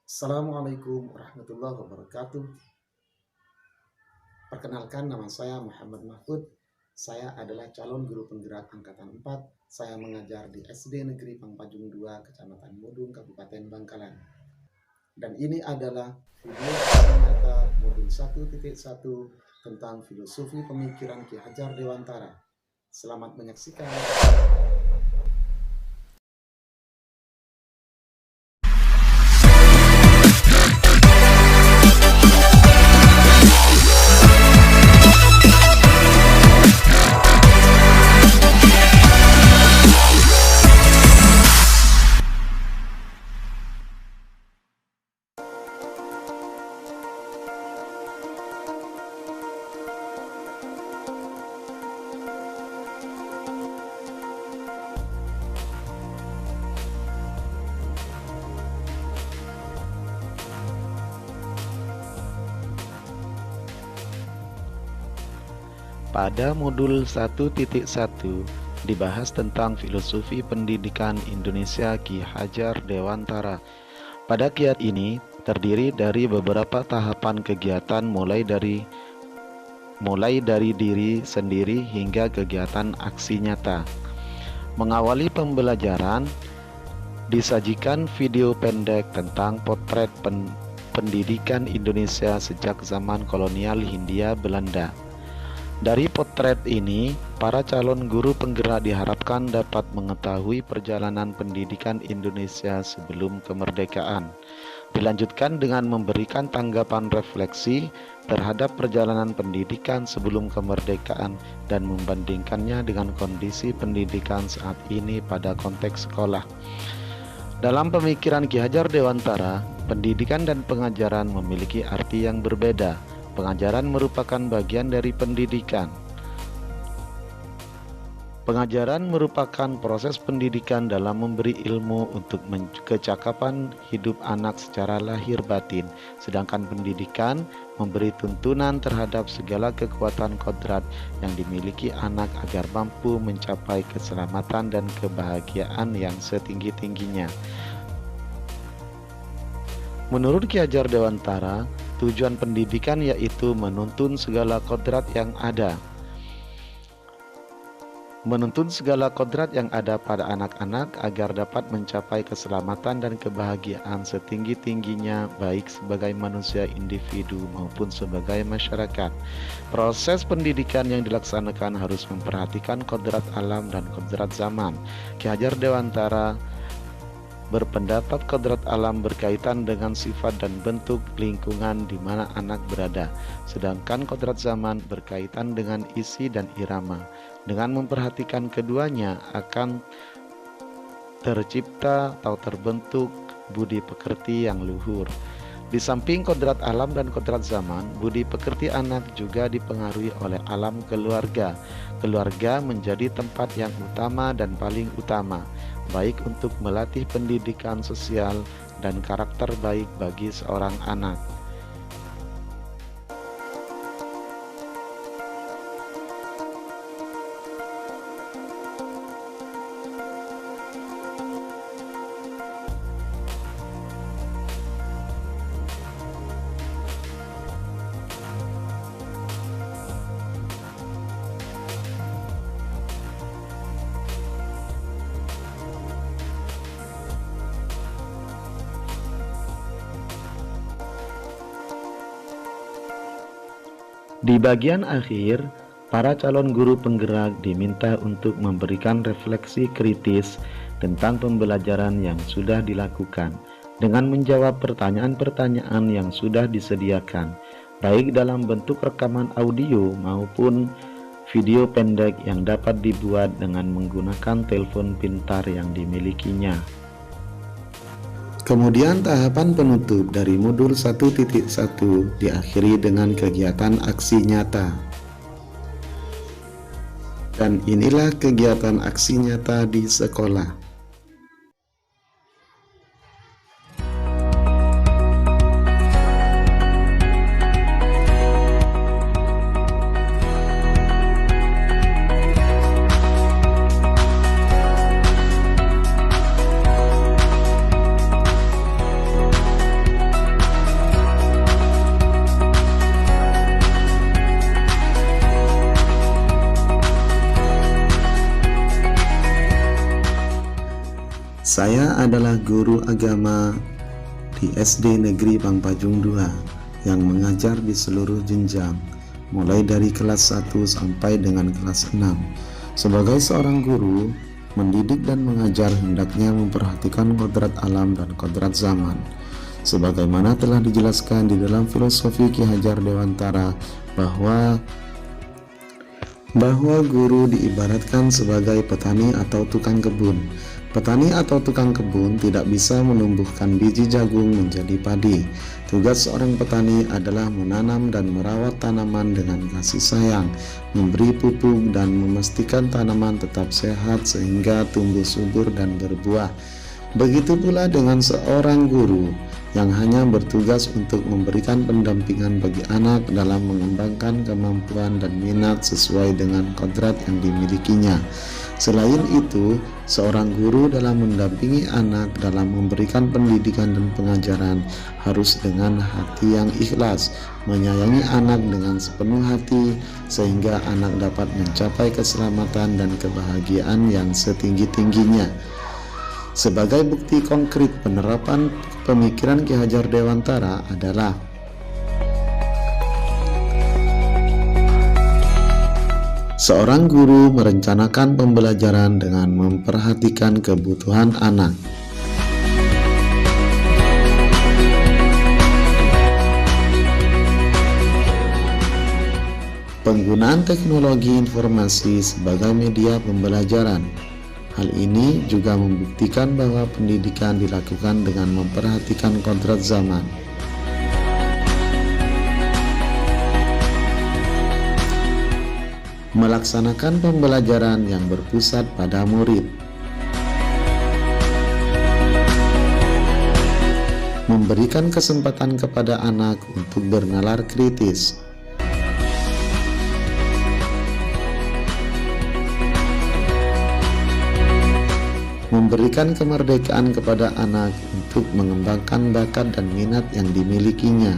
Assalamualaikum warahmatullahi wabarakatuh. Perkenalkan, nama saya Muhammad Mahfud. Saya adalah calon guru penggerak angkatan 4. Saya mengajar di SD Negeri Pangpajung 2, Kecamatan Mudung, Kabupaten Bangkalan. Dan ini adalah video nyata modul 1.1 tentang filosofi pemikiran Ki Hajar Dewantara. Selamat menyaksikan. Pada modul 1.1 dibahas tentang filosofi pendidikan Indonesia Ki Hajar Dewantara. Pada kiat ini terdiri dari beberapa tahapan kegiatan mulai dari diri sendiri hingga kegiatan aksi nyata. Mengawali pembelajaran, disajikan video pendek tentang potret pendidikan Indonesia sejak zaman kolonial Hindia Belanda. Dari potret ini, para calon guru penggerak diharapkan dapat mengetahui perjalanan pendidikan Indonesia sebelum kemerdekaan. Dilanjutkan dengan memberikan tanggapan refleksi terhadap perjalanan pendidikan sebelum kemerdekaan dan membandingkannya dengan kondisi pendidikan saat ini pada konteks sekolah. Dalam pemikiran Ki Hajar Dewantara, pendidikan dan pengajaran memiliki arti yang berbeda. Pengajaran merupakan bagian dari pendidikan. Pengajaran merupakan proses pendidikan dalam memberi ilmu untuk kecakapan hidup anak secara lahir batin, sedangkan pendidikan memberi tuntunan terhadap segala kekuatan kodrat yang dimiliki anak agar mampu mencapai keselamatan dan kebahagiaan yang setinggi-tingginya. Menurut Ki Hajar Dewantara, tujuan pendidikan yaitu menuntun segala kodrat yang ada. Menuntun segala kodrat yang ada pada anak-anak agar dapat mencapai keselamatan dan kebahagiaan setinggi-tingginya baik sebagai manusia individu maupun sebagai masyarakat. Proses pendidikan yang dilaksanakan harus memperhatikan kodrat alam dan kodrat zaman. Ki Hajar Dewantara berpendapat kodrat alam berkaitan dengan sifat dan bentuk lingkungan di mana anak berada, sedangkan kodrat zaman berkaitan dengan isi dan irama. Dengan memperhatikan keduanya akan tercipta atau terbentuk budi pekerti yang luhur. Di samping kodrat alam dan kodrat zaman, budi pekerti anak juga dipengaruhi oleh alam keluarga. Keluarga menjadi tempat yang utama dan paling utama, baik untuk melatih pendidikan sosial dan karakter baik bagi seorang anak. Di bagian akhir, para calon guru penggerak diminta untuk memberikan refleksi kritis tentang pembelajaran yang sudah dilakukan dengan menjawab pertanyaan-pertanyaan yang sudah disediakan, baik dalam bentuk rekaman audio maupun video pendek yang dapat dibuat dengan menggunakan telepon pintar yang dimilikinya. Kemudian tahapan penutup dari modul 1.1 diakhiri dengan kegiatan aksi nyata. Dan inilah kegiatan aksi nyata di sekolah. Saya adalah guru agama di SD Negeri Pangpajung 2 yang mengajar di seluruh jenjang, mulai dari kelas 1 sampai dengan kelas 6. Sebagai seorang guru, mendidik dan mengajar hendaknya memperhatikan kodrat alam dan kodrat zaman. Sebagaimana telah dijelaskan di dalam filosofi Ki Hajar Dewantara bahwa guru diibaratkan sebagai petani atau tukang kebun. Petani atau tukang kebun tidak bisa menumbuhkan biji jagung menjadi padi. Tugas seorang petani adalah menanam dan merawat tanaman dengan kasih sayang, memberi pupuk dan memastikan tanaman tetap sehat sehingga tumbuh subur dan berbuah. Begitu pula dengan seorang guru yang hanya bertugas untuk memberikan pendampingan bagi anak dalam mengembangkan kemampuan dan minat sesuai dengan kodrat yang dimilikinya. Selain itu, seorang guru dalam mendampingi anak dalam memberikan pendidikan dan pengajaran harus dengan hati yang ikhlas, menyayangi anak dengan sepenuh hati sehingga anak dapat mencapai keselamatan dan kebahagiaan yang setinggi-tingginya. Sebagai bukti konkret penerapan pemikiran Ki Hajar Dewantara adalah seorang guru merencanakan pembelajaran dengan memperhatikan kebutuhan anak. Penggunaan teknologi informasi sebagai media pembelajaran. Hal ini juga membuktikan bahwa pendidikan dilakukan dengan memperhatikan kodrat zaman. Melaksanakan pembelajaran yang berpusat pada murid. Memberikan kesempatan kepada anak untuk bernalar kritis. Memberikan kemerdekaan kepada anak untuk mengembangkan bakat dan minat yang dimilikinya.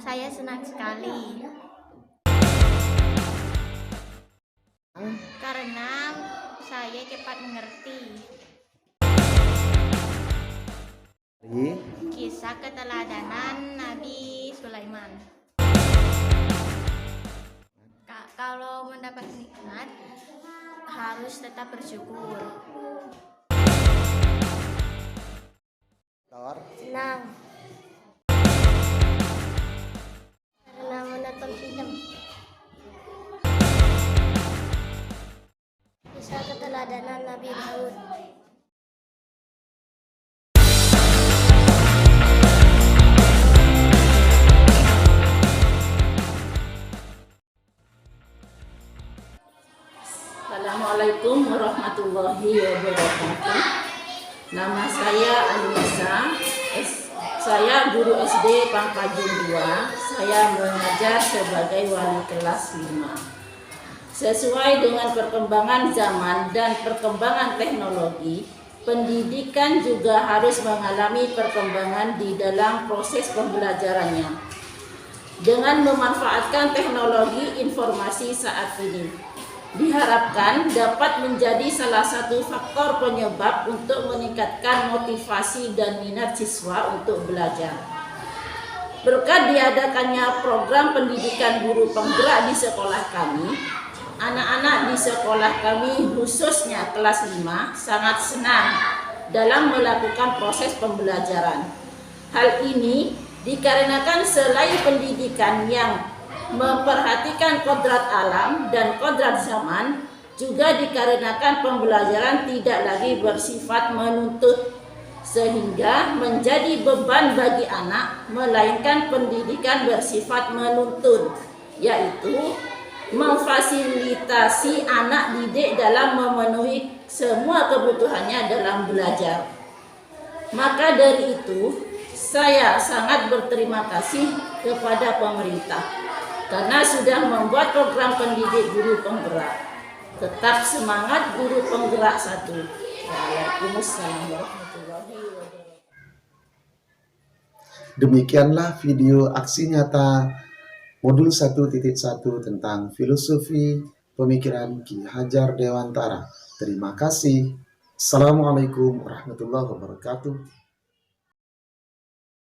Saya senang sekali karena saya cepat mengerti kisah keteladanan Nabi Sulaiman. Kalau mendapat nikmat harus tetap bersyukur. Senang karena menonton film kisah keteladanan Nabi Daud. Assalamualaikum warahmatullahi wabarakatuh. Nama saya Anissa. Saya guru SD Pangpajung 2. Saya mengajar sebagai wali kelas 5. Sesuai dengan perkembangan zaman dan perkembangan teknologi, pendidikan juga harus mengalami perkembangan di dalam proses pembelajarannya. Dengan memanfaatkan teknologi informasi saat ini, diharapkan dapat menjadi salah satu faktor penyebab untuk meningkatkan motivasi dan minat siswa untuk belajar. Berkat diadakannya program pendidikan guru penggerak di sekolah kami, anak-anak di sekolah kami khususnya kelas 5 sangat senang dalam melakukan proses pembelajaran. Hal ini dikarenakan selain pendidikan yang memperhatikan kodrat alam dan kodrat zaman, juga dikarenakan pembelajaran tidak lagi bersifat menuntut sehingga menjadi beban bagi anak, melainkan pendidikan bersifat menuntun, yaitu memfasilitasi anak didik dalam memenuhi semua kebutuhannya dalam belajar. Maka dari itu, saya sangat berterima kasih kepada pemerintah karena sudah membuat program pendidik guru penggerak. Tetap semangat guru penggerak 1. Waalaikumsalam warahmatullahi wabarakatuh. Demikianlah video aksi nyata modul 1.1 tentang filosofi pemikiran Ki Hajar Dewantara. Terima kasih. Assalamualaikum warahmatullahi wabarakatuh.